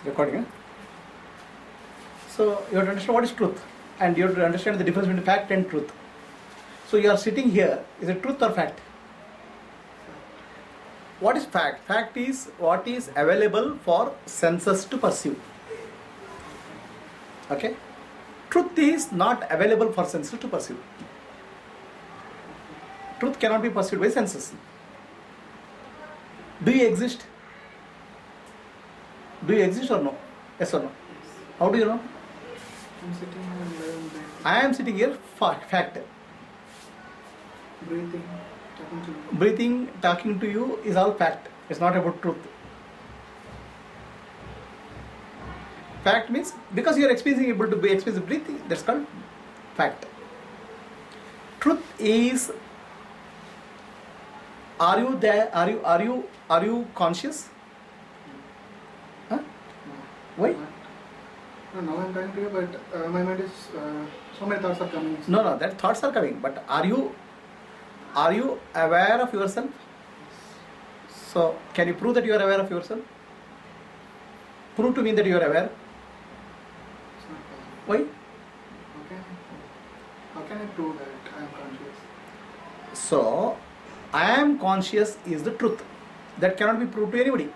Recording, huh? So you have to understand what is truth, and you have to understand the difference between fact and truth. So you are sitting here, is it truth or fact? What is fact? Fact is what is available for senses to perceive. Okay? Truth is not available for senses to perceive. Truth cannot be perceived by senses. Do you exist? Do you exist or no? Yes or no? How do you know? I'm sitting here and breathing. I am sitting here, fact. Breathing, talking to you. Breathing, talking to you is all fact. It's not about truth. Fact means because you are able to experience breathing, that's called fact. Truth is, are you there? Are you conscious? Huh? Why? No, now I'm talking to you, but my mind is so many thoughts are coming. No, that thoughts are coming. But are you aware of yourself? So can you prove that you are aware of yourself? Prove to me that you are aware. It's not possible. Why? How can I prove that I am conscious? So I am conscious is the truth. That cannot be proved to anybody.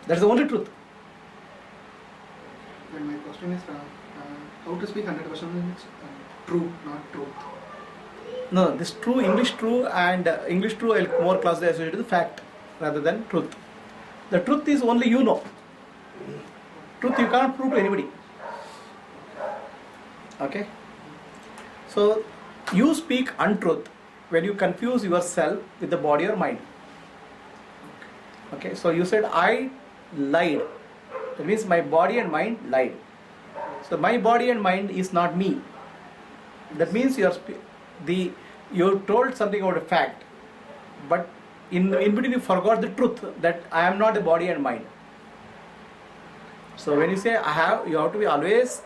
That's the only truth. Then my question is how to speak 100% is true, not truth. No, this true, English true and English true I will more closely associated with fact rather than truth. The truth is only you know. Truth you can't prove to anybody. Okay? So you speak untruth when you confuse yourself with the body or mind. Okay, so you said I lied. That means my body and mind lied. So my body and mind is not me. That means you told something about a fact, but in between you forgot the truth that I am not a body and mind. So when you say you have to be always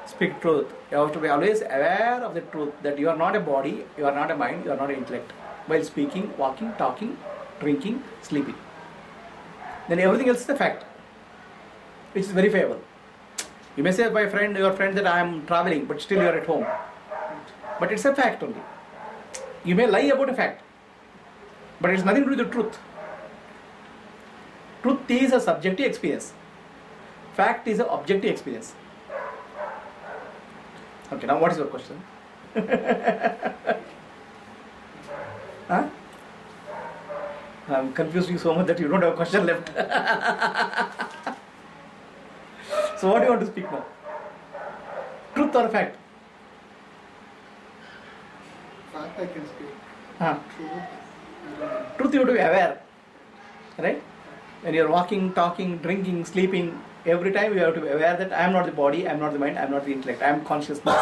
speak truth. You have to be always aware of the truth that you are not a body, you are not a mind, you are not an intellect. While speaking, walking, talking, drinking, sleeping. Then everything else is a fact, which is verifiable. You may say by your friend that I am traveling, but still you are at home. But it's a fact only. You may lie about a fact, but it's nothing to do with the truth. Truth is a subjective experience. Fact is an objective experience. Okay, now what is your question? Huh? I'm confused you so much that you don't have a question left. So what do you want to speak now? Truth or fact? Fact I can speak. Huh. Truth, I don't know. Truth you have to be aware. Right? When you are walking, talking, drinking, sleeping, every time you have to be aware that I am not the body, I am not the mind, I am not the intellect, I am consciousness.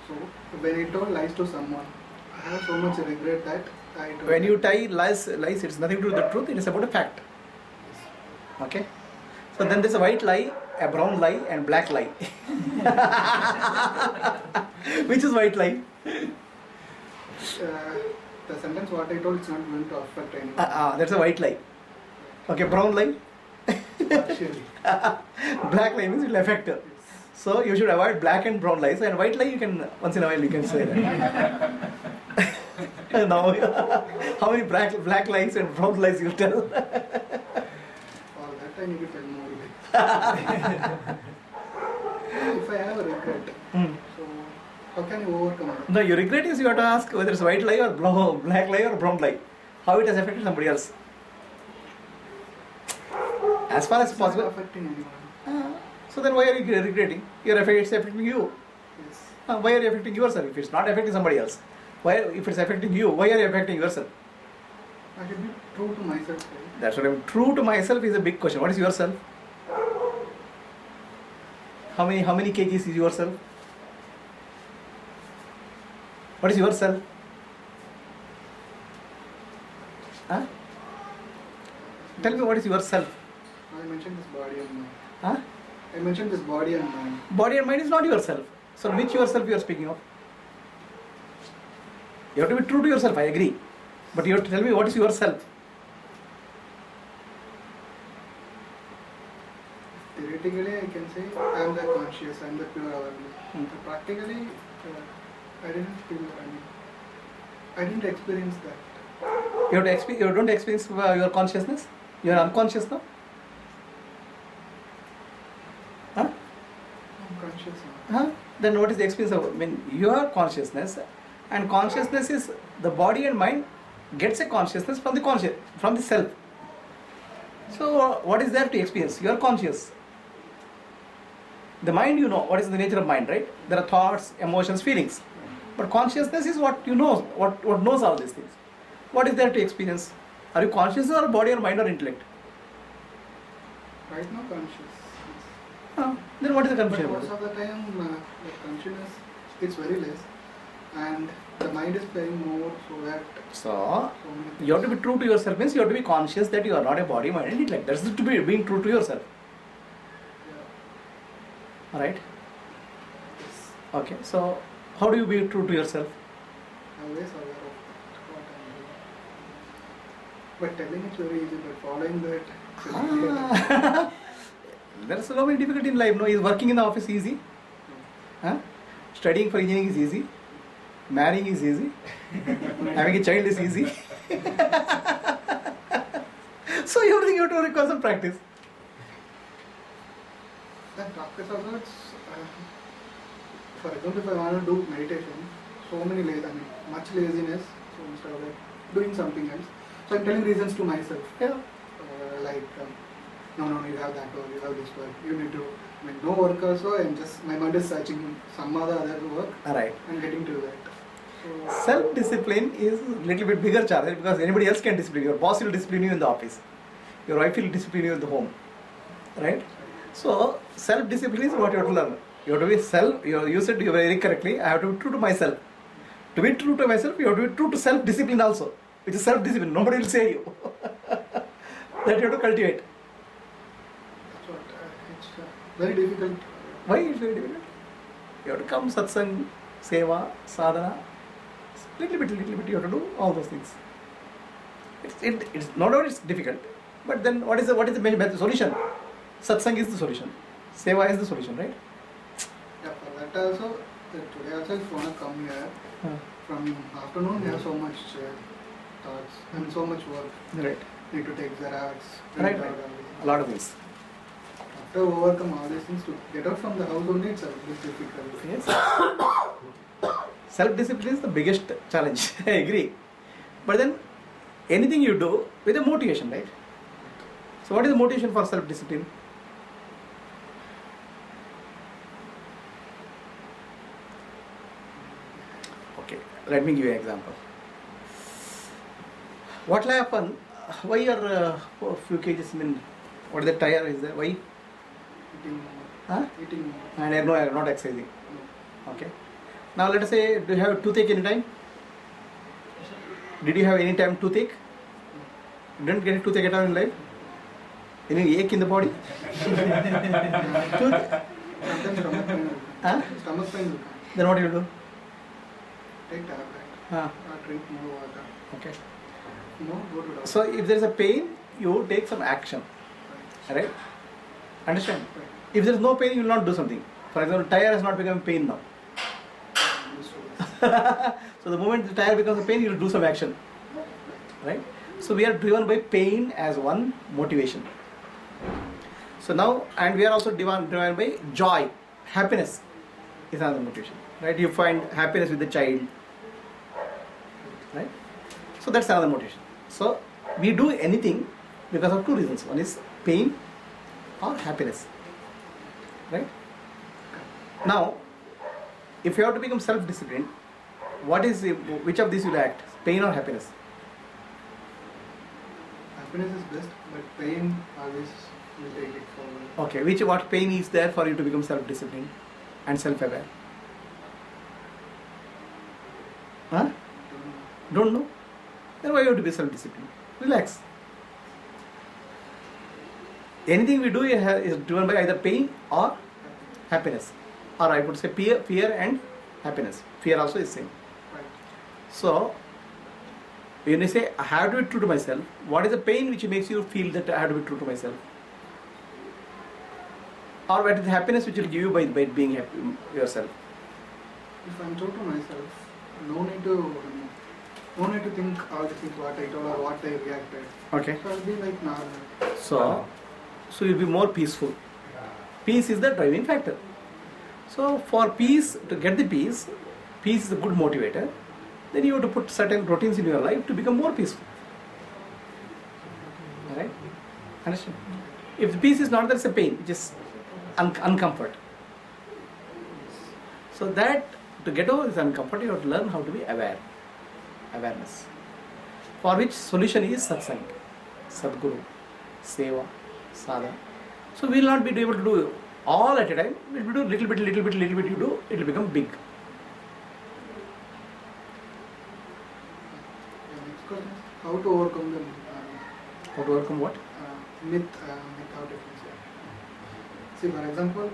So when I told lies to someone, I have so much regret that I told. When you tie lies, it's nothing to do with the truth, it is about a fact. Okay? So then there's a white lie, a brown lie, and black lie. Which is white lie? The sentence what I told is not going to affect anyone. That's a white lie. Okay, brown lie? Partially. Black lie means it will affect her. So you should avoid black and brown lies, and white lie you can, once in a while you can say that. Now, how many black lies and brown lies you tell? For that I need to tell more. If I have a regret, so how can you overcome it? No, your regret is you have to ask whether it's white lie or black lie or brown lie. How it has affected somebody else. As far as It's possible. not affecting anyone. So then why are you regretting? It's affecting you. Yes. Why are you affecting yourself? If it's not affecting somebody else, if it's affecting you, why are you affecting yourself? I should be true to myself. Right? That's what I mean. True to myself is a big question. What is yourself? How many kgs is yourself? What is yourself? Huh? Tell me what is yourself? I mentioned this body and mind. Huh? I mentioned this body and mind. Body and mind is not yourself. So which yourself you are speaking of? You have to be true to yourself, I agree. But you have to tell me what is yourself. theoretically I can say I am the conscious, I am the pure awareness. But practically, I didn't feel. I didn't experience that. You don't experience your consciousness? You are unconscious now? Huh? I'm conscious now. Huh? Then what is the experience of, your consciousness, and consciousness is the body and mind gets a consciousness from the self. So what is there to experience? You are conscious. The mind, what is the nature of mind, right? There are thoughts, emotions, feelings. But consciousness is what you know, what knows all these things. What is there to experience? Are you conscious or body or mind or intellect? Right now, conscious. Then what is the But confusion? most of the time, the consciousness is very less, and the mind is playing more, so that So many you have to things. be true to yourself, means you have to be conscious that you are not a body, mind and intellect. That's to be being true to yourself. Yeah. Alright? Yes. Okay, so how do you be true to yourself? Always aware of what I'm doing. But telling it's very easy, but following that, it's very hard. There's so many difficulty in life. No, is working in the office easy? Huh? Studying for engineering is easy. Marrying is easy. Having a child is easy. So everything you have to require some practice. Then practice also, it's, for example, if I want to do meditation, so many much laziness, so instead of doing something else, so I'm telling reasons to myself, Yeah. No, you have that work, you have this work, you need to, no work also, my mind is searching some other work, Alright. and getting to that. So, Self-discipline is a little bit bigger challenge because anybody else can discipline you. Your boss will discipline you in the office. Your wife will discipline you in the home. Right? So, self-discipline is what you have to learn. You have to be you said you very correctly, I have to be true to myself. To be true to myself, you have to be true to self-discipline also. Which is self-discipline. Nobody will say you. That you have to cultivate. that's what, it's very difficult. Why is it very difficult? You have to come satsang, seva, sadhana. Little bit you have to do all those things. It's no doubt it's difficult. But then what is the solution? Satsang is the solution. Seva is the solution, right? Yeah, for that also, today also if you want to come here, from afternoon we have so much thoughts and so much work. Right. Need to take Xerox, Right. print out everything. A lot of things. After overcome all these things, to get out from the house only it's a bit difficult. Yes. Self-discipline is the biggest challenge. I agree. But then anything you do with a motivation, right? So what is the motivation for self-discipline? Okay, let me give you an example. What will happen? Why your few kgs, what is the tire is there? Why? Eating more. Huh? Eating more. And I know I am not exercising. No. Okay. Now let us say, do you have toothache any time? Did you have any time toothache? You didn't get a toothache at all in life? Any ache in the body? Toothache? Sometimes stomach pain will come. Huh? Stomach pain will come. Then what do you do? Take tablet. Huh. Or drink more water. Okay. No, go to doctor. So if there is a pain, you take some action. Right. Right? Understand? Right. If there is no pain, you will not do something. For example, tire has not become pain now. I'm used to this. So the moment the tire becomes a pain, you will do some action. Right? So we are driven by pain as one motivation. So now, and we are also driven by joy, happiness is another motivation. Right? You find happiness with the child. Right? So that's another motivation. So we do anything because of two reasons. One is pain or happiness. Right? Now, if you have to become self-disciplined, which of these will act? Pain or happiness? Happiness is best, but pain always will take it forward. Okay, what pain is there for you to become self-disciplined and self-aware? Huh? Don't know? Then why you have to be self-disciplined? Relax. Anything we do is driven by either pain or happiness. Or I would say fear and happiness. Fear also is same. Right. So, when you say I have to be true to myself, what is the pain which makes you feel that I have to be true to myself? or what is the happiness which will give you by being happy yourself? If I'm true to myself, no need to think all the things what I told or what I reacted. Okay. So I'll be like normal. So you'll be more peaceful. Peace is the driving factor. So for peace, to get the peace is a good motivator. Then you have to put certain routines in your life to become more peaceful. Alright? Understand? If the peace is not there, it's a pain, which is uncomfort. So that to get over this uncomfort, you have to learn how to be awareness. For which solution is satsang, sadguru, seva, sadhana. So we will not be able to do all at a time. We will do little bit, you do, it will become big. Next question is how to overcome the How to overcome what? myth, how to say. See, for example,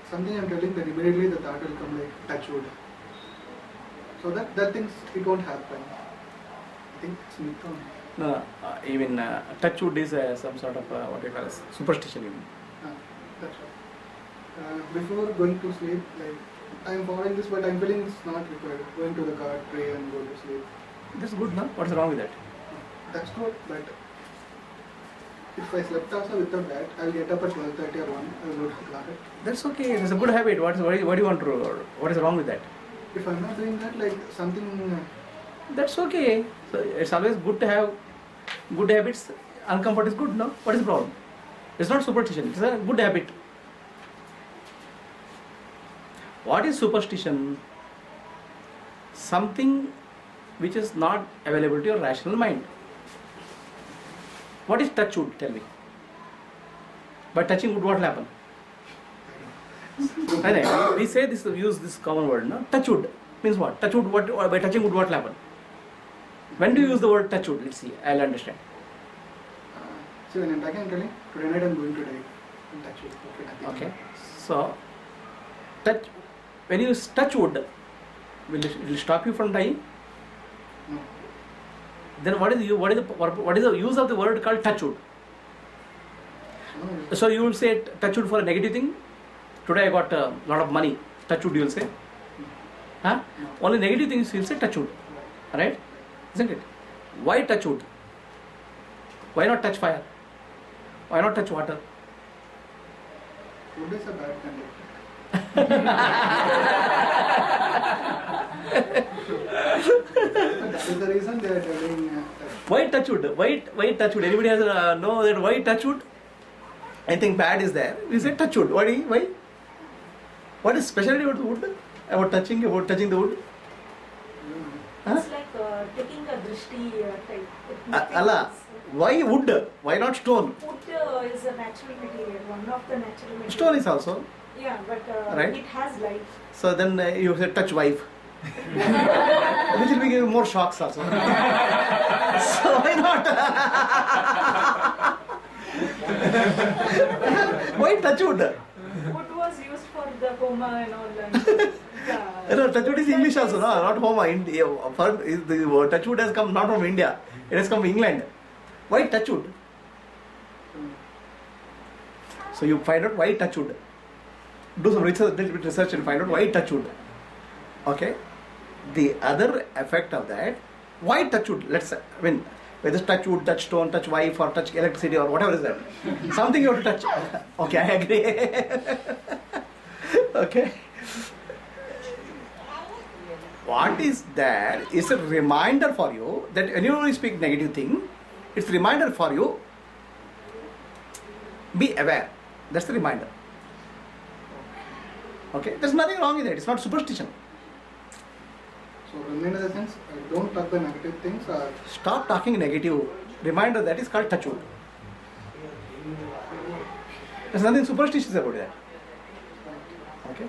something I'm telling, then immediately the thought will come like touch wood. So that things, it won't happen. I think it's myth only. No, even touch wood is some sort of what you call as superstition even. That's right. Before going to sleep, like I'm following this, but I'm feeling it's not required. Going to the car, pray and go to sleep. That's good, no? What's wrong with that? That's good, but if I slept also without that, I'll get up at 12:30 or 1, I'll go to the car. That's okay. It's a good habit. What do you want to? What is wrong with that? If I'm not doing that, like something. That's okay. So it's always good to have good habits. Uncomfort is good, no? What is the problem? It's not superstition. It's a good habit. What is superstition? Something which is not available to your rational mind. What is touch wood? Tell me. By touching wood, what will happen? We say this, use this common word, no? Touch wood means what? Touch wood, what? By touching wood, what will happen? When do you use the word touch wood? Let's see, I'll understand. See, when I'm talking, I'm telling, today night I'm going to die. And touch wood. Okay, nothing. Okay. So, when you touch wood, will it stop you from dying? No. Then what is the use of the word called touch wood? No. So you will say touch wood for a negative thing. Today I got a lot of money. Touch wood, you will say. Huh? No. Only negative things you will say touch wood. Right? Isn't it? Why touch wood? Why not touch fire? Why not touch water? Wood is a bad conductor. That is the reason they are telling touch. Why touch wood? Why touch wood? Anybody has know that why touch wood? Anything bad is there? We say touch wood. Why? What is specialty about the wood? About touching the wood? Huh? It's like taking a drishti type. Allah. Why wood? Why not stone? Wood is a natural material, one of the natural materials. Stone is also. Yeah, but Right. it has life. So then you say touch wife. Which will be giving more shocks also. So why not? Why touch wood? Wood was used for the Homa and all that. No, touch wood is English also, no? Not Homa. The touch wood has come not from India. It has come from England. Why touch wood? So you find out why touch wood. Do some research, little bit research and find out why touch wood. Okay. The other effect of that, why touch wood? Whether touch wood, touch stone, touch wife, or touch electricity, or whatever is that. Something you have to touch. Okay, I agree. Okay. What is that? It's a reminder for you that when you speak negative thing, it's a reminder for you. Be aware. That's the reminder. Okay, there's nothing wrong with it. It's not superstition. So, remain in the sense, don't talk the negative things or. Stop talking negative. Reminder that is called touch wood. There's nothing superstitious about that. Okay.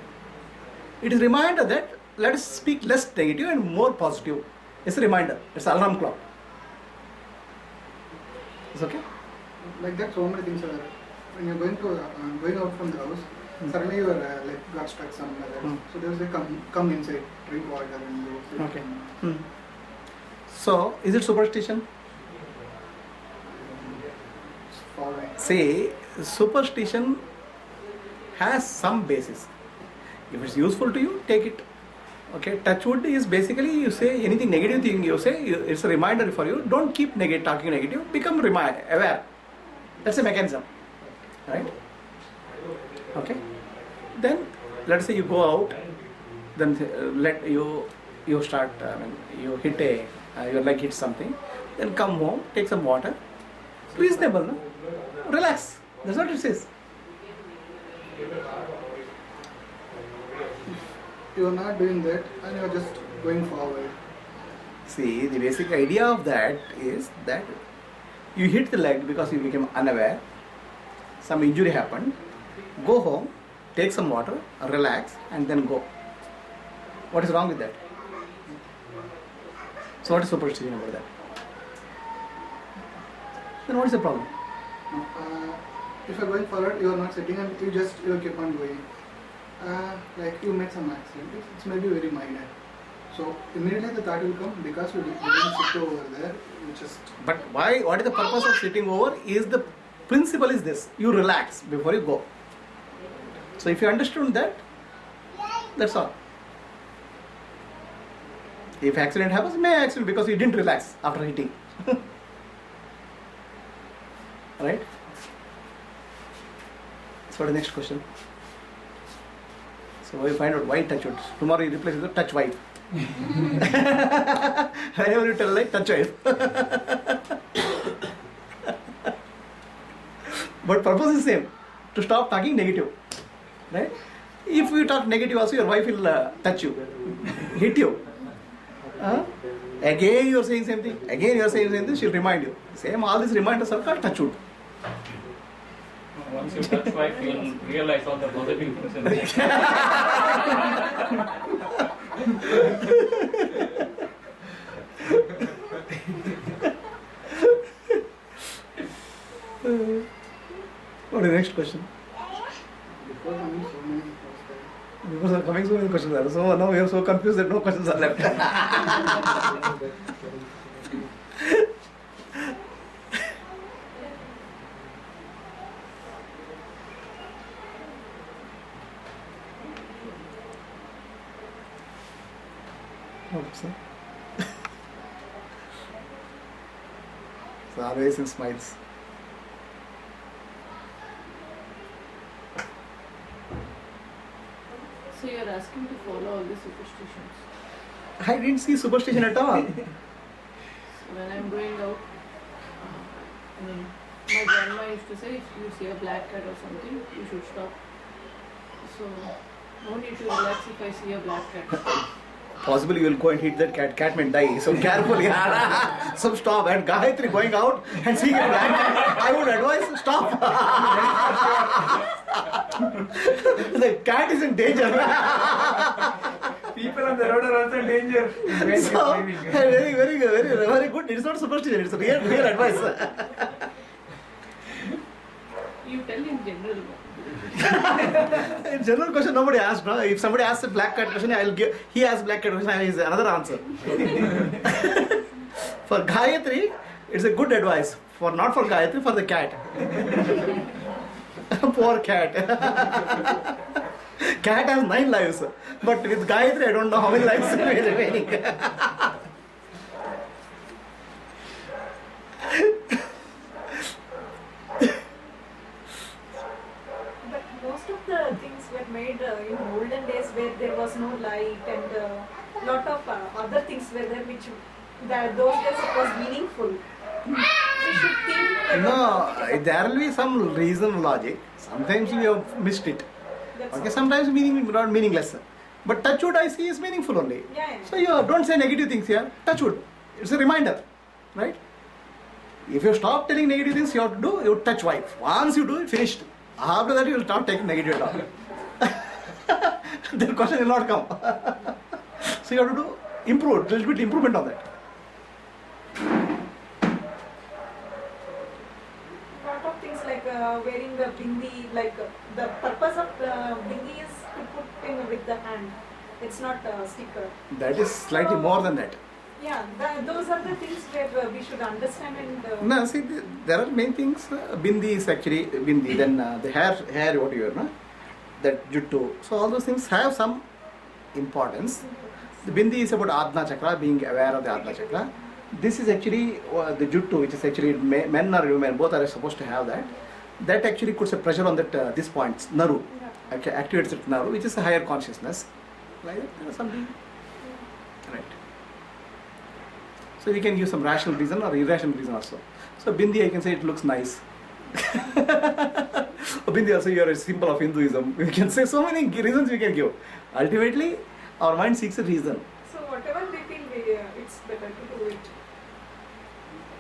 It is a reminder that let us speak less negative and more positive. It's a reminder. It's an alarm clock. It's okay. Like that, so many things are there. When you're going out from the house, suddenly you are got stuck somewhere. So they will say, come inside, drink water, and you sit. Okay. So, is it superstition? Following. See, superstition has some basis. If it's useful to you, take it. Okay, touch wood is basically you say anything negative thing you say, it's a reminder for you. Don't keep talking negative, become aware. That's a mechanism, right? Okay. Then let's say you go out, then let you start. You hit your leg hits something, then come home, take some water. Reasonable, no? Relax. That's what it says. You are not doing that and you are just going forward. See, the basic idea of that is that you hit the leg because you became unaware, some injury happened, go home, take some water, relax, and then go. What is wrong with that? So what is superstition about that? Then what is the problem? If you are going forward, you are not sitting and you keep on going. Like you met some accident, it's maybe very minor. So immediately the thought will come because you didn't sit over there. You just. But why? What is the purpose of sitting over? Is the principle is this: you relax before you go. So if you understood that, that's all. If accident happens, may accident because you didn't relax after hitting. Right? So the next question. So we find out why touch wood. Tomorrow you replace it with touch wife. Whenever you tell like touch wife. But purpose is same. To stop talking negative. Right? If you talk negative also, your wife will touch you. Hit you. Again you are saying same thing. Again you are saying same thing. She will remind you. Same, all these reminders are called touch wood. Once you touch wife, you will realize all the positive things in life. What is the next question? Because there are coming so many questions. So now we are so confused that no questions are left. So always in smiles. So you are asking to follow all the superstitions. I didn't see superstition at all. So when I'm going out, my grandma used to say, if you see a black cat or something, you should stop. So no need to relax if I see a black cat. Possibly you will go and hit that cat. Cat may die. So carefully. So stop. And Gayatri going out and seeing a black cat, I would advise stop. The cat is in danger. People on the road are also in danger. So, very, very good. Very good. It's not superstition. It's real advice. You tell in general. In general question, nobody asked. No? If somebody asks a black cat question, I'll give. He asks black cat question, I will another answer. For Gayatri, it's a good advice. Not for Gayatri, for the cat. Poor cat. Cat has 9 lives, but with Gayatri, I don't know how many lives are remaining. Made in olden days where there was no light and lot of other things were there which those days it was meaningful. We should think No, there will be some reason logic. Sometimes we have missed it. Okay, sometimes not meaningless. But touch wood I see is meaningful only. Yeah. So you don't say negative things here. Touch wood. It's a reminder, right? If you stop telling negative things, you have to do. You touch wife. Once you do it, finished. After that, you will stop taking negative at all. The question will not come. So you have to do little bit improvement on that. Lot of things like wearing the bindi, like the purpose of the bindi is to put in with the hand. It's not a sticker. That is slightly more than that. Yeah, those are the things where we should understand and. No, see, there are many things. Bindi is actually bindi. Then the hair what you wear, no? that juttu. So all those things have some importance. The bindi is about Adna chakra, being aware of the Adna chakra. This is actually the juttu, which is actually men or women, both are supposed to have that. That actually puts a pressure on that this point, naru. Okay, activates that naru, which is a higher consciousness. Like that, there is something. Right. So we can give some rational reason or irrational reason also. So bindi, I can say it looks nice. Bindi also, you are a symbol of Hinduism. We can say so many reasons we can give. Ultimately, our mind seeks a reason. So whatever they feel, it's better to do it.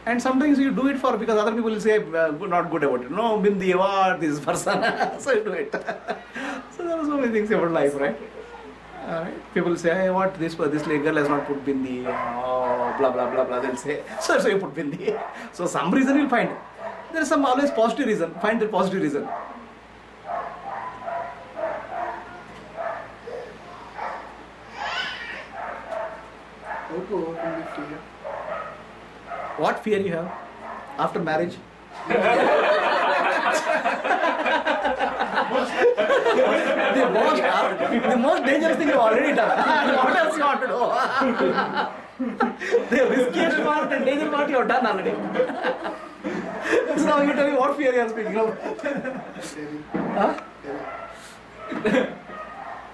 And sometimes you do it for because other people will say not good about it. No, bindi, what this person? So you do it. So there are so many things about life, right? Alright. People say, hey, what this girl has not put bindi, oh, blah blah blah blah. They'll say, so you put bindi. So some reason you'll find. There is some always positive reason. Find the positive reason. How to overcome the fear? What fear you have after marriage? the most dangerous thing you already done. What else you want to do? The riskiest part and dangerous part you have done already. So now you tell me what fear you are speaking of. Devil. Huh? Devil.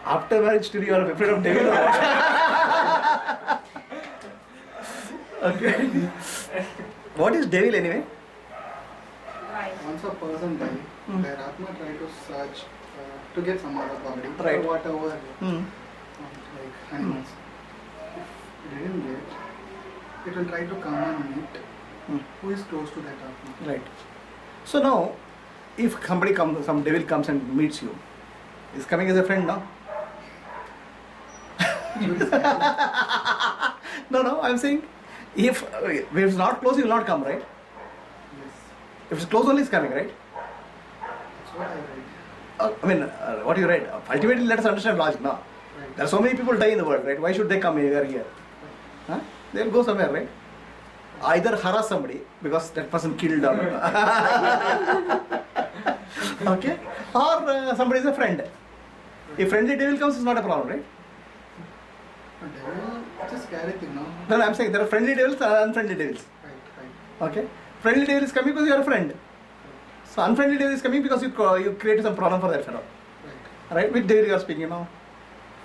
After marriage still you are afraid of devil or what? Okay. What is devil anyway? Once a person dies, their Atma try to search to get some other body Right. or whatever, Hmm. like animals. If it didn't get, it will try to come and meet who is close to that Atma. Right. So now, if somebody comes, some devil comes and meets you, is coming as a friend now? No, I'm saying, if it's not close, he will not come, right? Yes, If it's close, only is coming, right? that's what I read. I mean, what you read? Ultimately, let us understand logic now. Right. There are so many people die in the world, right? Why should they come here? Huh? They'll go somewhere, right? Either harass somebody because that person killed or okay, or somebody is a friend. If friendly devil comes, it's not a problem, right? But devil, it's a scary thing, no? No, I'm saying there are friendly devils and unfriendly devils. Right. Okay, friendly devil is coming because you are a friend. So unfriendly devil is coming because you created some problem for that fellow. Right. Right? Which devil you are speaking now?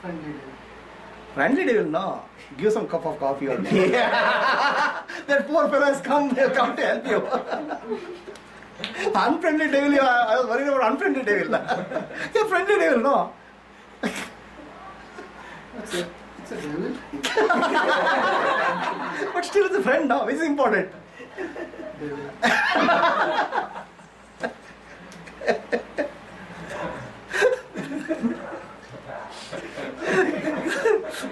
Friendly devil. Friendly devil, no. Give some cup of coffee or tea. That poor fellow has come to help you. Unfriendly devil, I was worried about unfriendly devil. You're friendly devil, no. It's a devil. But still it's a friend now, which is important. Devil.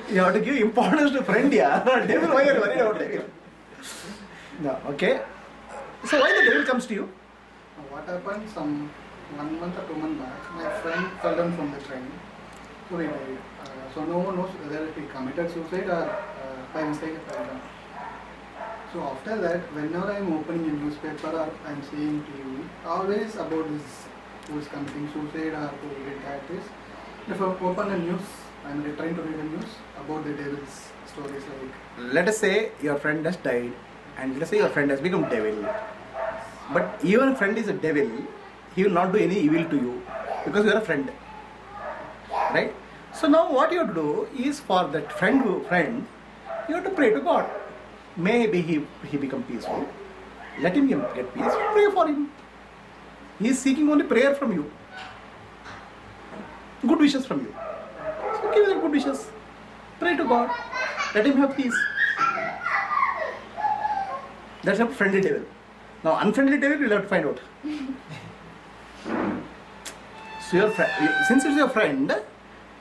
You have to give importance to friend, yeah. Devil, why are you worried about devil? No, okay. So why the devil comes to you? What happened? Some 1 month or 2 months back, my friend fell down from the train. So he died. So no one knows whether he committed suicide or by mistake he fell down. So after that, whenever I am opening a newspaper or I am seeing TV, always about this who is committing suicide or who did that is. If I open a news, I am trying to read a news about the devil's stories like. Let us say your friend has died and let us say your friend has become devil. But even if friend is a devil, he will not do any evil to you because you are a friend. Right? So now what you have to do is for that friend, you have to pray to God. Maybe he become peaceful. Let him get peace. Pray for him. He is seeking only prayer from you. Good wishes from you. So give him good wishes. Pray to God. Let him have peace. That's a friendly devil. Now unfriendly devil you'll have to find out. So since it's your friend,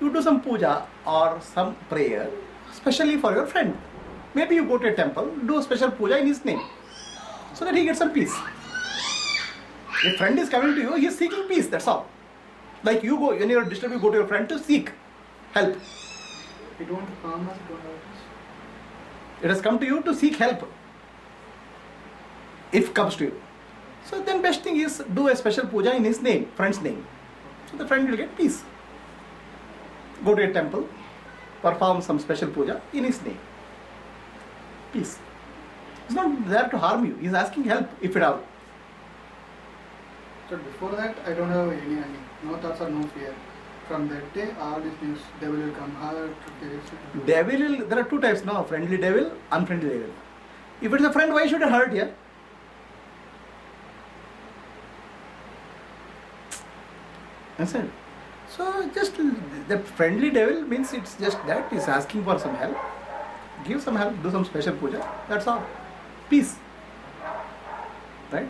you do some puja or some prayer specially for your friend. Maybe you go to a temple, do a special puja in his name so that he gets some peace. If friend is coming to you, he is seeking peace, that's all. Like you go, when you are disturbed, you go to your friend to seek help. It won't harm us, it won't hurt us. It has come to you to seek help. If comes to you. So then best thing is do a special puja in his name, friend's name. So the friend will get peace. go to a temple, perform some special puja in his name. Peace. He's not there to harm you. He's asking help, if at all. So before that, I don't have any no thoughts or no fear. From that day, all these news, devil will come, hurt, There are two types now, friendly devil, unfriendly devil. If it's a friend, why should it hurt here? Understand? So just the friendly devil means it's just that he's asking for some help. Give some help, do some special puja. That's all. Peace. Right?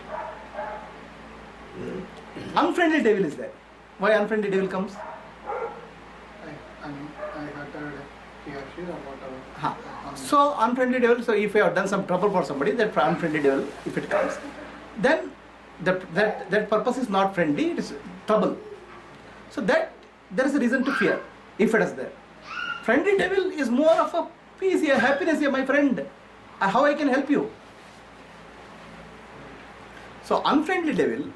Unfriendly devil is there. Why unfriendly devil comes? I heard he or she or whatever. So unfriendly devil, so if you have done some trouble for somebody, that unfriendly devil, if it comes, then that purpose is not friendly, it is trouble. So that there is a reason to fear, if it is there. Friendly devil is more of a peace here, happiness here, my friend. How I can help you? So unfriendly devil,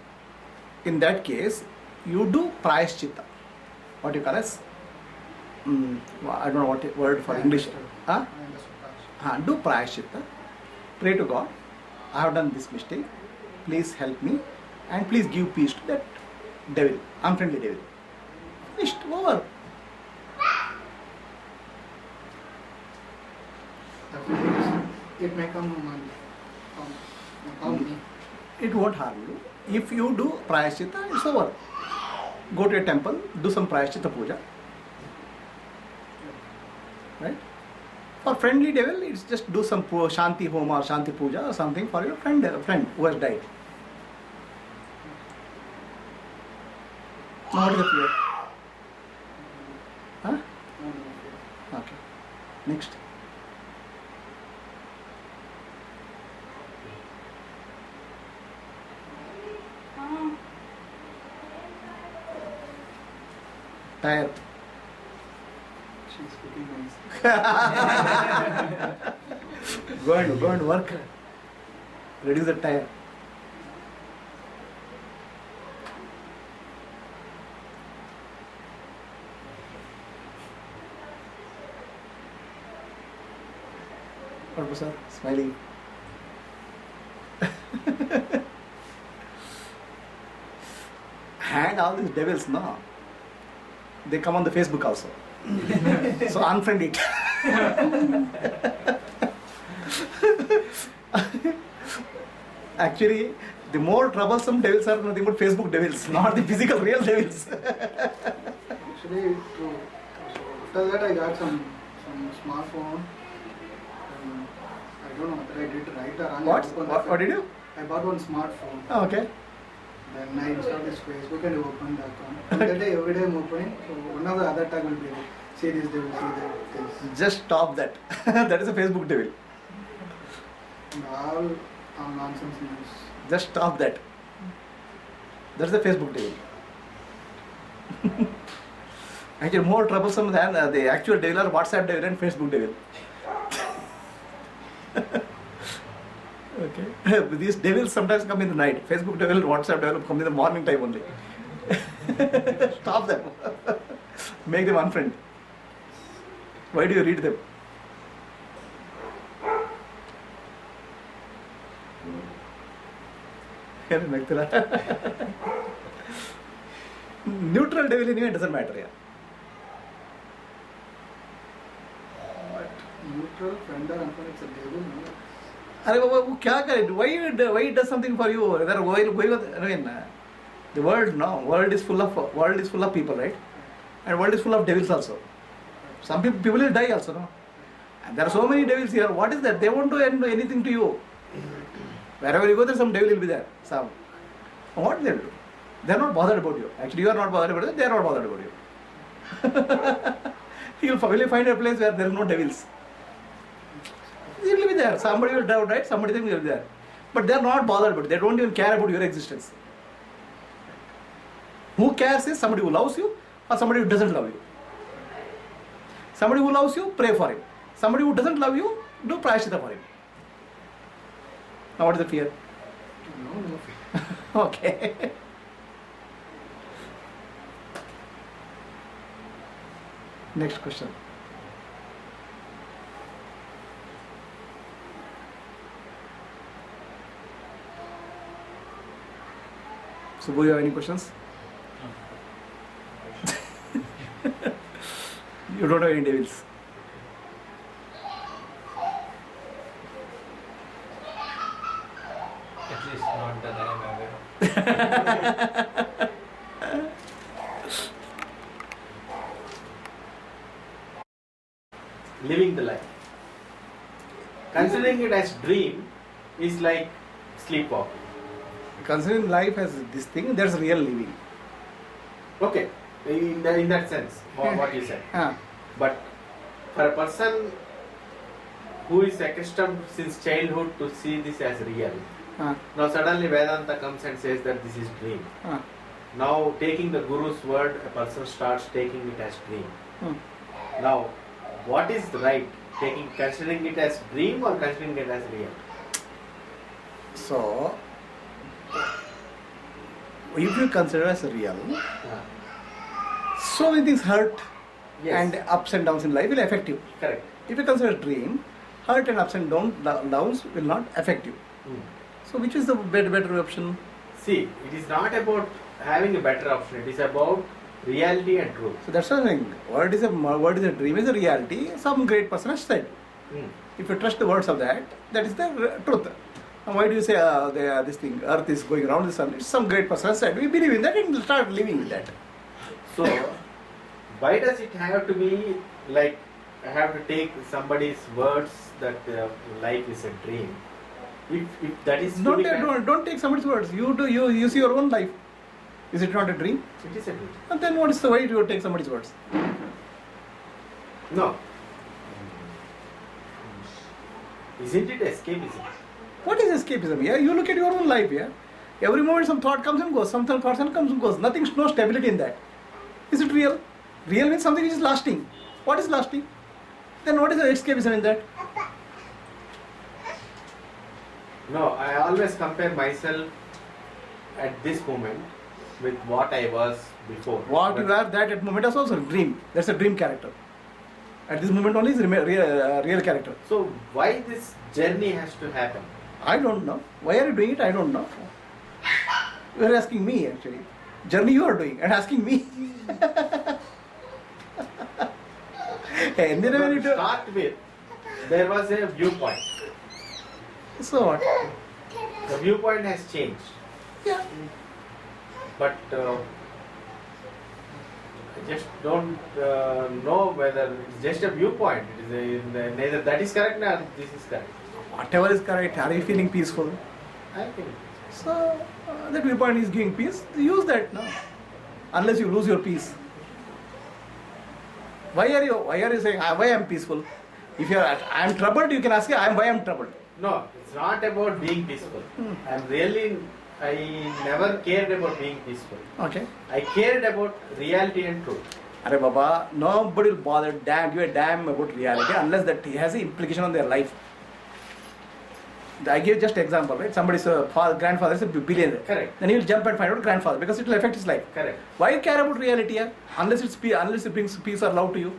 in that case, you do prayaschitta. What you call as? I don't know what word for English. I Huh? understood. Do prayaschitta. Pray to God. I have done this mistake. Please help me. And please give peace to that devil, unfriendly devil. Finished, over. The fear is, it may come harm me. It won't harm you. If you do prayaschitta, it's over. Go to a temple, do some prayaschitta puja. Right? For friendly devil, it's just do some shanti homa or shanti puja or something for your friend who has died. Now what is the fear? Huh? No fear. Okay. Next. Tire. She's speaking nice. Go and work. Reduce the tire. What was that? Smiling. And all these devils, no. They come on the Facebook also. So unfriend it. Actually, the more troublesome devils are nothing but Facebook devils, not the physical real devils. Actually, true. So after that, I got some smartphone. I don't know whether I did right or wrong. What did you? I bought one smartphone. Oh, okay. Then I installed this Facebook and I opened the account. And that day, every day I'm opening, so one of the other tag will be there. See this, they will see that. This. Just stop that. That is a Facebook devil. And all nonsense news. Just stop that. That's the Facebook devil. Actually, more troublesome than the actual devil are WhatsApp devil and Facebook devil. Okay. These devils sometimes come in the night. Facebook devil, WhatsApp devil come in the morning time only. Stop them. Make them unfriend. Why do you read them? Neutral devil anyway, it doesn't matter. Yeah. But neutral, friend or unfriend, it's a devil, no? अरे बाबा वो क्या करे? Why it does something for you? The world is full of people, right? And world is full of devils also. Some people will die also, no? And there are so many devils here. What is that? They won't do anything to you. Wherever you go, there's some devil will be there. Some. What they will do? They are not bothered about you. Actually, you are not bothered about them. They are not bothered about you. You will find a place where there are no devils. They will be there. Somebody will die, right? Somebody will be there. But they are not bothered about it. They don't even care about your existence. Who cares is somebody who loves you or somebody who doesn't love you. Somebody who loves you, pray for him. Somebody who doesn't love you, do prayaschitta for him. Now what is the fear? No fear. Okay. Next question. Subbu, you have any questions? You don't have any devils. At least not that I am aware of. Living the life. Considering it as dream is like sleepwalking. Considering life as this thing, there's real living. Okay, in that sense, what you said. Ah. But for a person who is accustomed since childhood to see this as real, Ah. now suddenly Vedanta comes and says that this is dream. Ah. Now taking the Guru's word, a person starts taking it as dream. Hmm. Now, what is right? Considering it as dream or considering it as real? So, if you consider as real, so many things hurt Yes. and ups and downs in life will affect you. Correct. If you consider dream, hurt and ups and downs will not affect you. Hmm. So, which is the better option? See, it is not about having a better option. It is about reality and truth. So that's what I'm saying. What is a dream is a reality. Some great person has said. Hmm. If you trust the words of that, that is the truth. Now why do you say this thing, earth is going around the sun? It's some great person has said. We believe in that and we'll start living with that. So, why does it have to be like I have to take somebody's words that life is a dream? If that is Don't take somebody's words. You see your own life. Is it not a dream? it is a dream. And then what is the way you take somebody's words? No. Isn't it escapism? What is escapism? Yeah, you look at your own life. Yeah, every moment some thought comes and goes. Some thought comes and goes. Nothing, no stability in that. Is it real? Real means something which is lasting. What is lasting? Then what is the escapism in that? No, I always compare myself at this moment with what I was before. What you are that at moment is also a dream. That's a dream character. At this moment only is real character. So why this journey has to happen? I don't know. Why are you doing it? I don't know. You are asking me actually. Journey you are doing and asking me. And then when To you do, start with, there was a viewpoint. so what? The viewpoint has changed. Yeah. But I just don't know whether it's just a viewpoint. It is neither that is correct nor this is correct. Whatever is correct. Are you feeling peaceful? I think. So that viewpoint is giving peace. Use that now. Unless you lose your peace. Why are you saying why I am peaceful? If you are I am troubled, you can ask why I am troubled. No, it's not about being peaceful. I never cared about being peaceful. Okay. I cared about reality and truth. Arey Baba, nobody will bother give a damn about reality unless that has an implication on their life. I gave just example, right? Somebody's grandfather is a billionaire. Correct. Then he will jump and find out grandfather because it will affect his life. Correct. Why care about reality here? Unless it brings peace or love to you.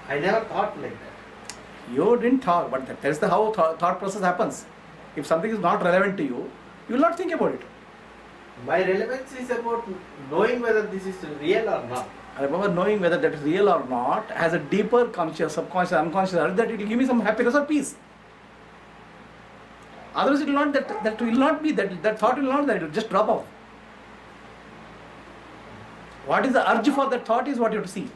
I never thought like that. You didn't talk, but that's the how thought process happens. If something is not relevant to you, you will not think about it. My relevance is about knowing whether this is real or not. Remember, knowing whether that is real or not has a deeper conscious, subconscious, unconscious that it will give me some happiness or peace. Otherwise, it will not. That will not be that thought will not. That it will just drop off. What is the urge for that thought is what you have to see.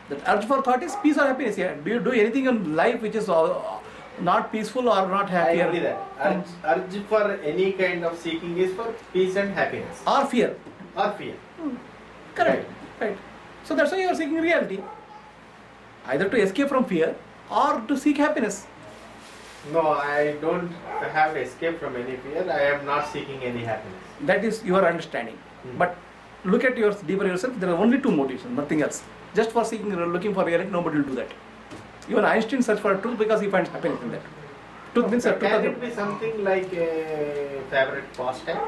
That urge for thought is peace or happiness. Yeah. Do you do anything in life which is not peaceful or not happy? I agree that. Urge for any kind of seeking is for peace and happiness. Or fear. Or fear. Correct. Right. So that's why you are seeking reality. Either to escape from fear or to seek happiness. No, I don't have to escape from any fear. I am not seeking any happiness. That is your understanding. But look at your deeper yourself. There are only two motives, nothing else. Just for looking for reality, nobody will do that. Even Einstein searched for truth because he finds happiness in that. Truth means a truth Can of it be something like a favorite pastime?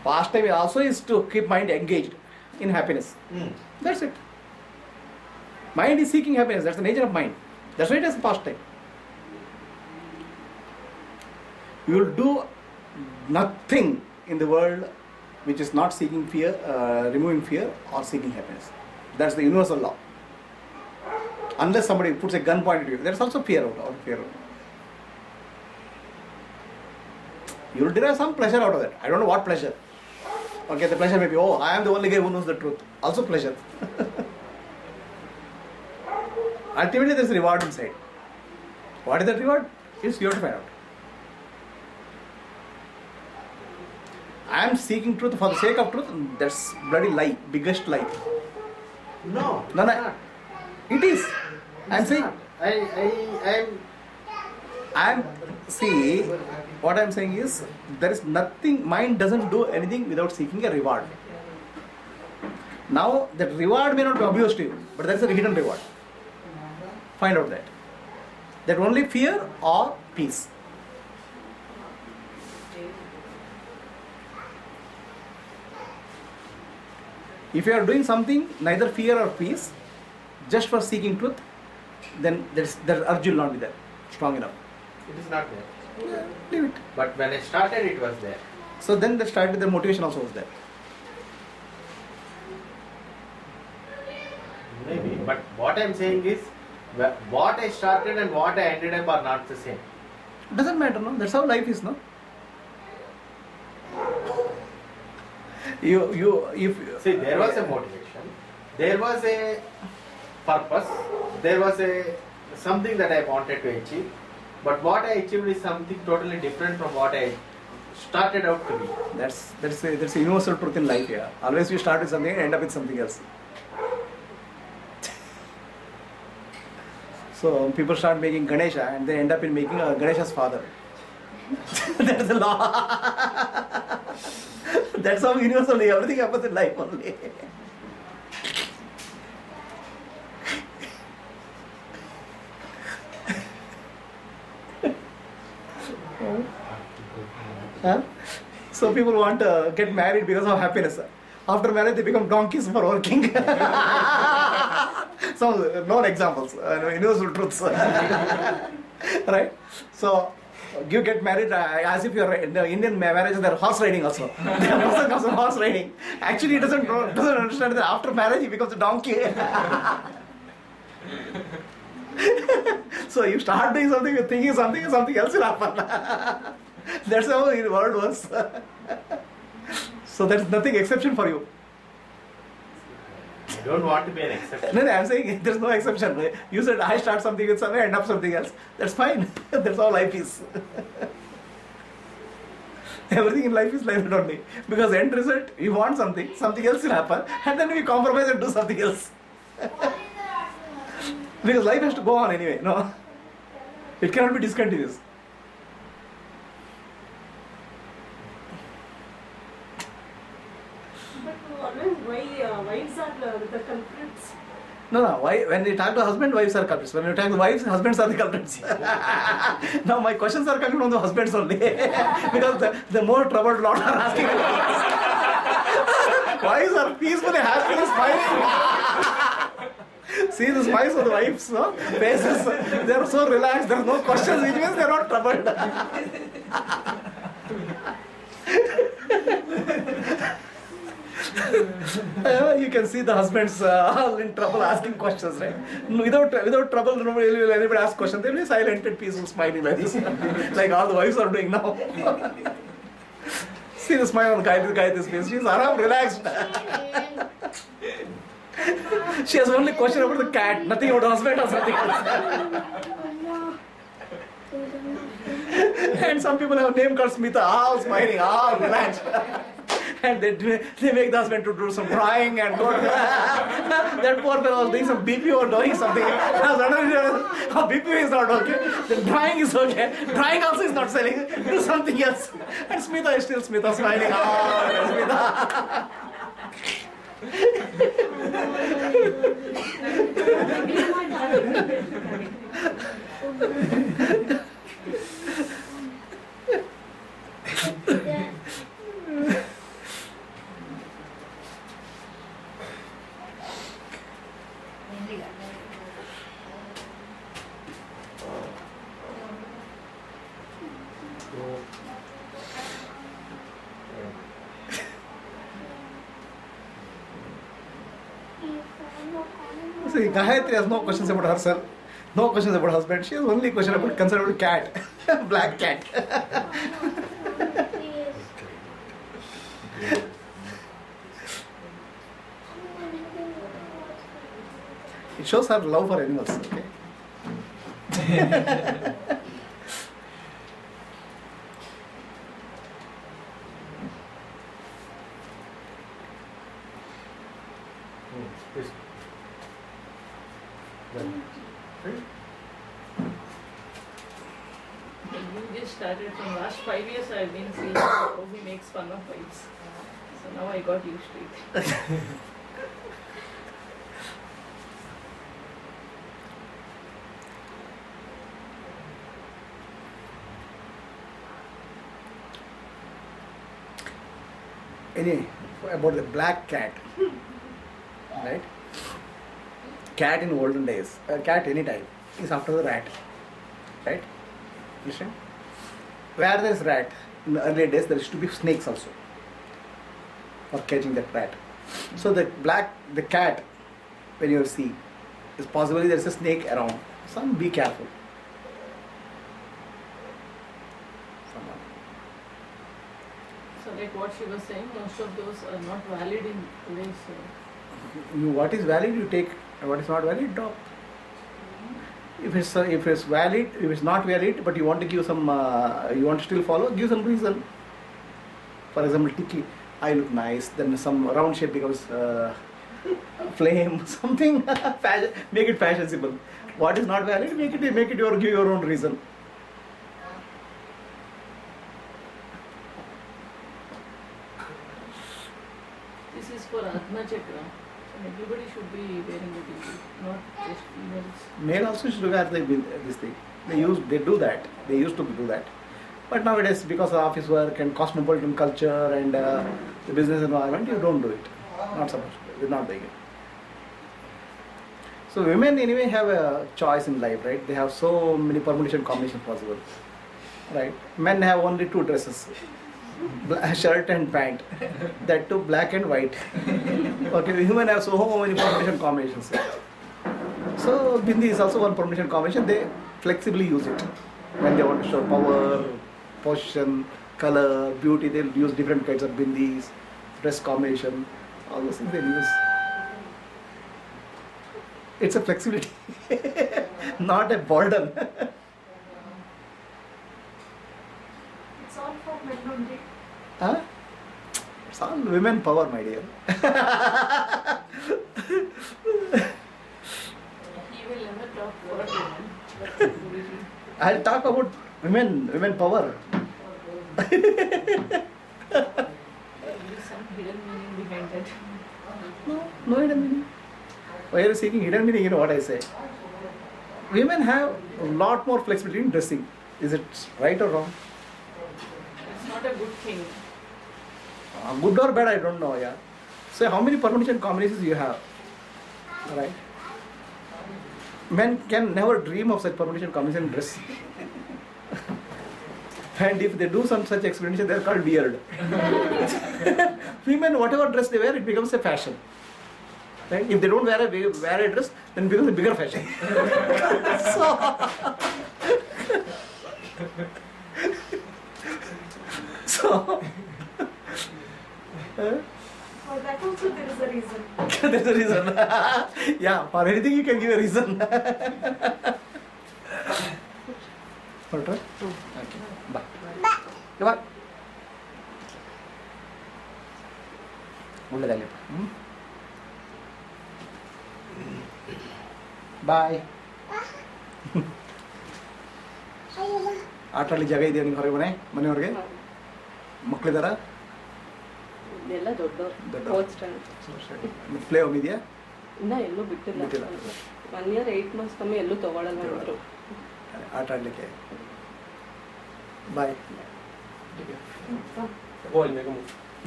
pastime also is to keep mind engaged in happiness. That's it. Mind is seeking happiness. That's the nature of mind. That's why it is pastime. You will do nothing in the world which is not seeking fear, removing fear or seeking happiness. That's the universal law. Unless somebody puts a gun pointed at you, there's also fear out. You will derive some pleasure out of that. I don't know what pleasure. Okay, the pleasure may be, oh, I am the only guy who knows the truth. Also pleasure. Ultimately, there is a reward inside. What is that reward? It's you have to find out. I am seeking truth for the sake of truth. That's bloody lie, biggest lie. No, No, it's no. not. It is. I am It's saying. not. See, what I am saying is, there is nothing, mind doesn't do anything without seeking a reward. Now, that reward may not be obvious to you, but there is a hidden reward. Find out that. That only fear or peace. If you are doing something, neither fear or peace, just for seeking truth, then the urge will not be there, strong enough. It is not there. Yeah, leave it. But when I started, it was there. So then the motivation also was there. Maybe. But what I'm saying is, what I started and what I ended up are not the same. Doesn't matter, no? That's how life is, no? See, there was a motivation, there was a purpose, there was something that I wanted to achieve, but what I achieved is something totally different from what I started out to be. That's a universal truth in life, yeah. Always you start with something and end up with something else. So people start making Ganesha and they end up in making Ganesha's father. That's the law. That's how universally everything happens in life only. Huh? So people want to get married because of happiness. After marriage, they become donkeys for working. Some known examples, universal truths. Right? So you get married as if you're in the Indian marriages, they're horse riding also. The person comes from horse riding. Actually, he doesn't understand that after marriage he becomes a donkey. So you start doing something, you're thinking something, and something else will happen. That's how the world works. So there's nothing exception for you. I don't want to be an exception. No, I'm saying there's no exception. You said I start something with something, end up something else. That's fine. That's how life is. Everything in life is like that only. Because end result, you want something, something else will happen, and then we compromise and do something else. Because life has to go on anyway, no? It cannot be discontinuous. But always why wives are the culprits? No. Why? When we talk to husband, wives are culprits. When we talk to wives, husbands are the culprits. Now my questions are coming from the husbands only. Because the more troubled lot are asking. Wives are peacefully, happily smiling. See the smiles of the wives, no? Faces, they are so relaxed, there are no questions, which means they are not troubled. You can see the husbands all in trouble asking questions, right? Without trouble, nobody will anybody ask questions. They will be silent and peaceful, smiling like this, like all the wives are doing now. See the smile on Gayatri face. She's aram, relaxed. She has only question about the cat, nothing about the husband or something else. And some people have a name called Smita, all smiling, all relaxed. And they make the husband to do some drawing and go. That poor fellow was doing some BP or doing something. BP is not okay. The drawing is okay. Drawing also is not selling. Do something else. And Smita is still Smita smiling. Smita. See, Gayatri has no questions about herself, no questions about husband. She has only question about concern about cat, black cat. It shows her love for animals. Okay. Please. You just started from last 5 years. I've been seeing how he makes fun of wives. So now I got used to it. Anyway, about the black cat, right? Cat in olden days, cat any time is after the rat, right? Listen, where there is rat, in the earlier days there used to be snakes also for catching that rat. So the cat, when you see, is possibly there is a snake around. Some be careful. Someone. So like what she was saying, most of those are not valid in today's. What is valid you take, what is not valid drop. If it's valid, if it's not valid, but you want to give some, you want to still follow, give some reason. For example, tiki, I look nice, then some round shape becomes flame, something. Fashion, make it fashionable. What is not valid, make it give your own reason. This is for Atmajyothi. Everybody should be wearing a bindi, not just females. Male also should wear this thing. They do that. They used to do that. But nowadays, because of office work and cosmopolitan culture and the business environment, you don't do it. Not supposed to. You're not doing it. So women anyway have a choice in life, right? They have so many permutation combinations possible, right? Men have only two dresses. Shirt and pant, that too black and white. Okay, women have so many permutation combinations. So bindi is also one permutation combination. They flexibly use it when they want to show power, position, color, beauty. They'll use different kinds of bindis, dress combination, all those things they use. It's a flexibility, not a burden. It's all for men only. Huh? It's all women power, my dear. He will never talk for women. I'll talk about women power. There is some hidden meaning behind that. No hidden meaning. Why are you seeking hidden meaning? You know what I say? Women have a lot more flexibility in dressing. Is it right or wrong? It's not a good thing. Good or bad, I don't know. Yeah. So how many permutation combinations you have? Right. Men can never dream of such permutation combination in dress. And if they do some such explanation, they are called weird. Women, whatever dress they wear, it becomes a fashion. Right? If they don't wear a dress, then it becomes a bigger fashion. So For that also there is a reason. there's a reason. Yeah, for anything you can give a reason. What? Okay. Bye. Bye. ಒಳ್ಳೆದಾಗಲಿ. ಬಾಯ್. ಆಟ ಆಡಲಿ ಜಾಗ ಇದೆಯಾ ನಿಮ್ಗೆ ಹೊರಗೆ ಮನೆಯವ್ರಿಗೆ? ಮಕ್ಕಳಿದಾರ? ಎಲ್ಲ ದೊಡ್ಡವ್ರು. Play home ಇದೆಯಾ? ಇನ್ನ ಎಲ್ಲೂ ಬಿಟ್ಟಿಲ್ಲ. 1 year 8 months ಕಮ್ಮಿ ಎಲ್ಲೂ ತಗೊಳ್ಳಲ್ಲ ಅಂದ್ರು. ಆಟ ಆಡಲಿಕ್ಕೆ. ಬಾಯ್.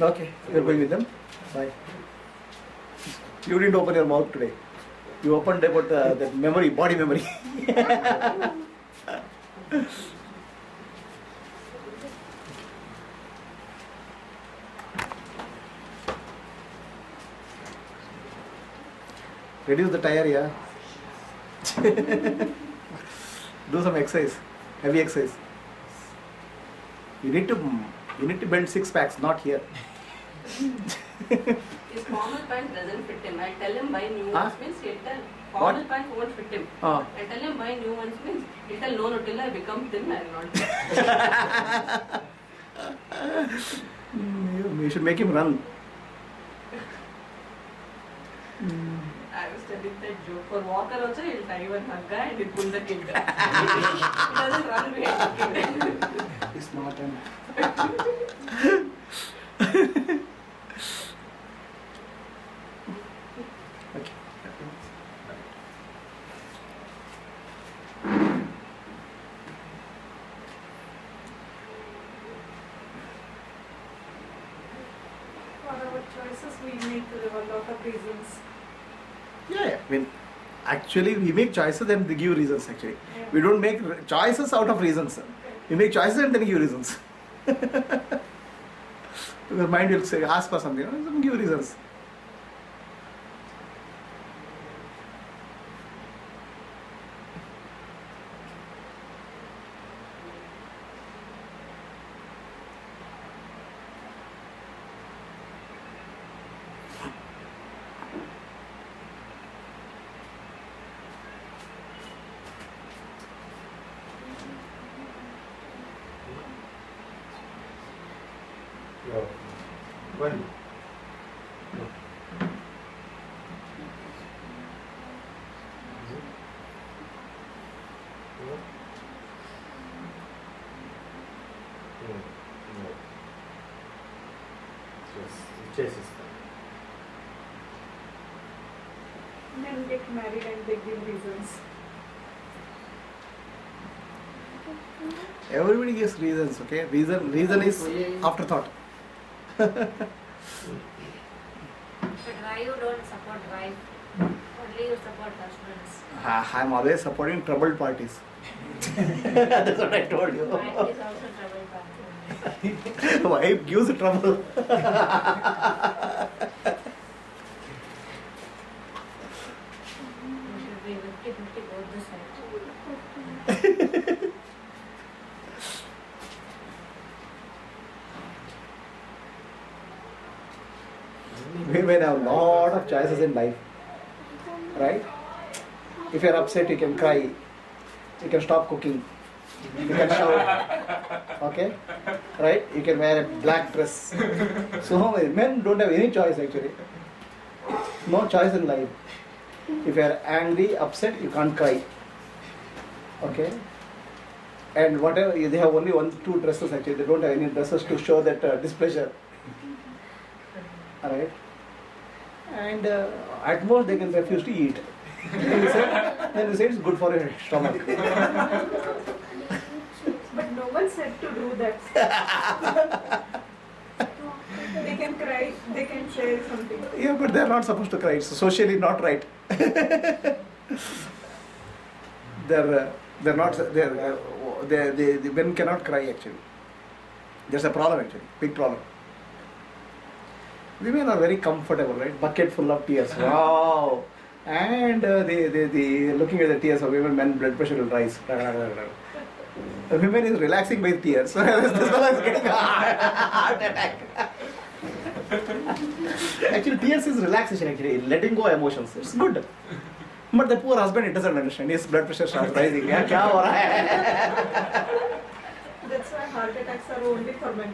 Okay, you're going with them? Bye. You didn't open your mouth today. You opened about the memory, body memory. Reduce the tire, yeah. Do some exercise, heavy exercise. You need to bend 6 packs, not here. His formal pant doesn't fit him. I tell him buy new ones means he'll tell formal pant won't fit him. I tell him buy new ones means he'll tell no till I become thin I'll not. You should make him run. I was telling that joke. For walker also he'll tie one hugga and he'll pull the kid. He doesn't run behind the kid. It's not an. Okay. For our choices, we make a lot of reasons. Yeah. I mean, actually, we make choices and they give reasons. Actually, Yeah. we don't make choices out of reasons. We make choices and then give reasons. Your mind will say, ask for something, give reasons. One. Men get married and they give reasons. Everybody gives reasons, okay? Reason is afterthought. But why you don't support wife? Only you support husbands. I'm always supporting troubled parties. That's what I told you. Wife is also trouble partner. Wife gives trouble. You should be 50-50 both the sides. Women have a lot of choices in life, right? If you're upset, you can cry. You can stop cooking. You can shout. Okay? Right? You can wear a black dress. So men don't have any choice actually. No choice in life. If you're angry, upset, you can't cry. Okay? And whatever, they have only 1-2 dresses actually. They don't have any dresses to show that displeasure. Alright? And at most they can refuse to eat. Then they say it's good for your stomach. But no one said to do that. They can cry, they can say something. Yeah, but they're not supposed to cry. It's socially not right. The men cannot cry actually. There's a problem actually, big problem. Women are very comfortable, right? Bucket full of tears. Wow. And they looking at the tears of women, men blood pressure will rise. The women is relaxing by tears. This fellow is getting a heart attack. Actually, tears is relaxation. Actually, letting go emotions. It's good. But the poor husband, it doesn't understand. His blood pressure starts rising. Yeah, kya ho raha hai? That's why heart attacks are only for men.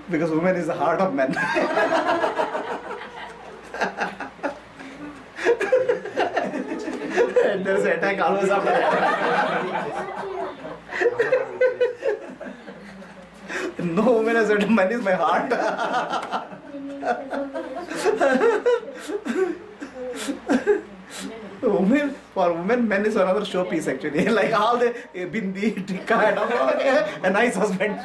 Because woman is the heart of men. And there's an attack always after that. No woman has said, man is my heart. For women, men is another showpiece actually. Like all the bindi, tikka and all, a nice husband.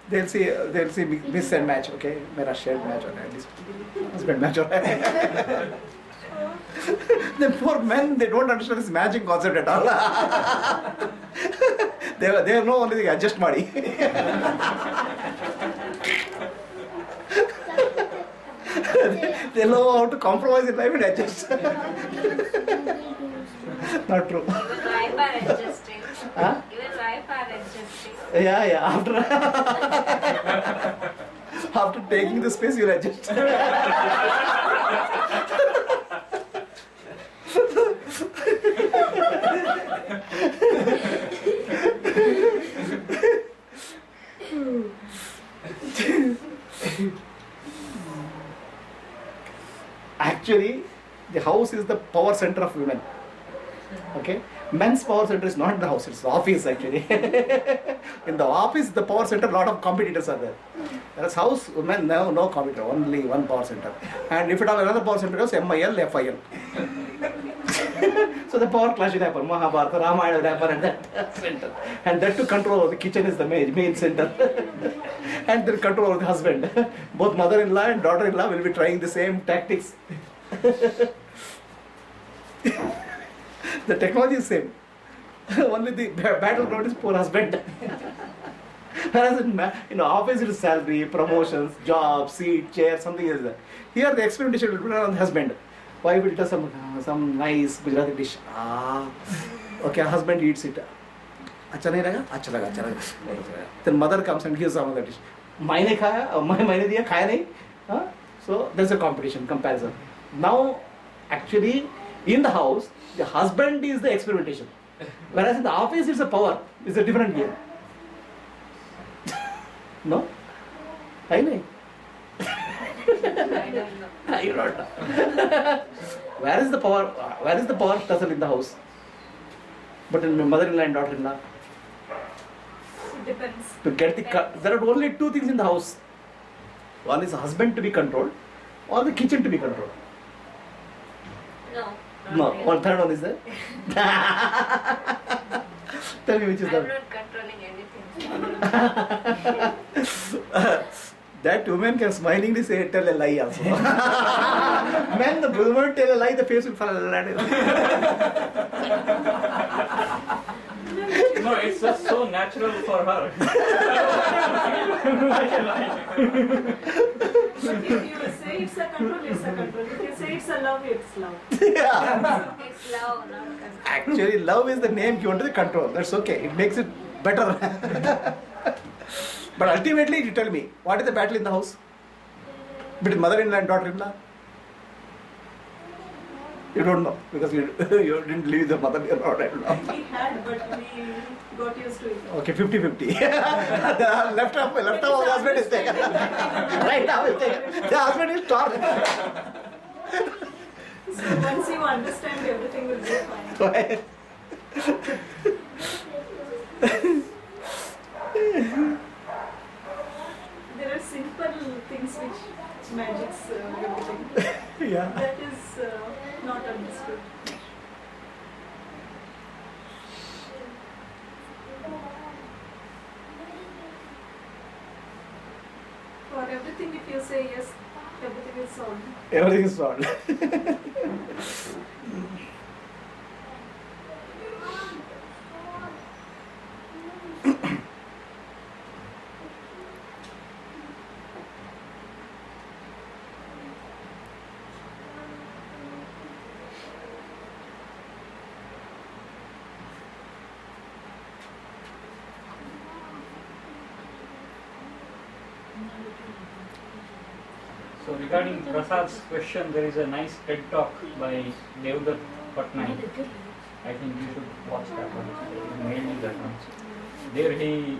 They'll see miss and match, okay? Mera shared match or at least husband match or the poor men, they don't understand this matching concept at all. They know only the adjust madi. They know how to compromise in life and adjust. Not true. Even wife are adjusting. Huh? Even wife are adjusting. Yeah. After taking the space, you'll adjust. Actually, the house is the power center of women. Okay? Men's power center is not the house, it's the office actually. In the office, the power center, a lot of competitors are there. Whereas house, women, no competitor, only one power center. And if it all another power center goes, MIL, FIL. So the power clash will happen. Mahabharata, Ramayana will happen at that center. And that to control the kitchen is the main center. And then control over the husband. Both mother-in-law and daughter-in-law will be trying the same tactics. The technology is same. Only the battleground is poor husband. Whereas in office it is salary, promotions, job, seat, chair, something is there. Here the experimentation will be on the husband. Wife will do some nice Gujarati dish. Okay, husband eats it. अच्छा नहीं लगा? अच्छा लगा. Then mother comes and gives some other dish. मैंने खाया, मैंने दिया, खाया नहीं. So there's a competition, comparison. Now, actually, in the house, the husband is the experimentation. Whereas in the office, it's a power. It's a different game. No? I know. I don't know. You don't know. Where is the power? Where is the power tussle in the house? But in mother-in-law and daughter-in-law. It depends. To get there are only two things in the house. One is husband to be controlled, or the kitchen to be controlled. No. No, really. one third one is there. Tell me which is I'm the. not controlling anything. That woman can smilingly say, tell a lie also. Man, the woman tell a lie, the face will fall. No, it's just so natural for her. But if you say it's a control, it's a control. If you say it's a love, it's love. Yeah. It's love, not control. Actually, love is the name given to the control. That's okay. It makes it better. But ultimately, you tell me, what is the battle in the house? Between mother-in-law and daughter-in-law? You don't know because you didn't leave the mother-in-law. We had, but we got used to it. Okay, 50-50. The left half of the husband is taken. Right half is taken. The husband is torn. So once you understand, everything will be fine. There are simple things which magics everything. Yeah. That is not understood. For everything, if you say yes, everything is solved. Everything is solved. So regarding Prasad's question, there is a nice TED talk by Devdutt Patnaik. I think you should watch that one. Mainly that one. There he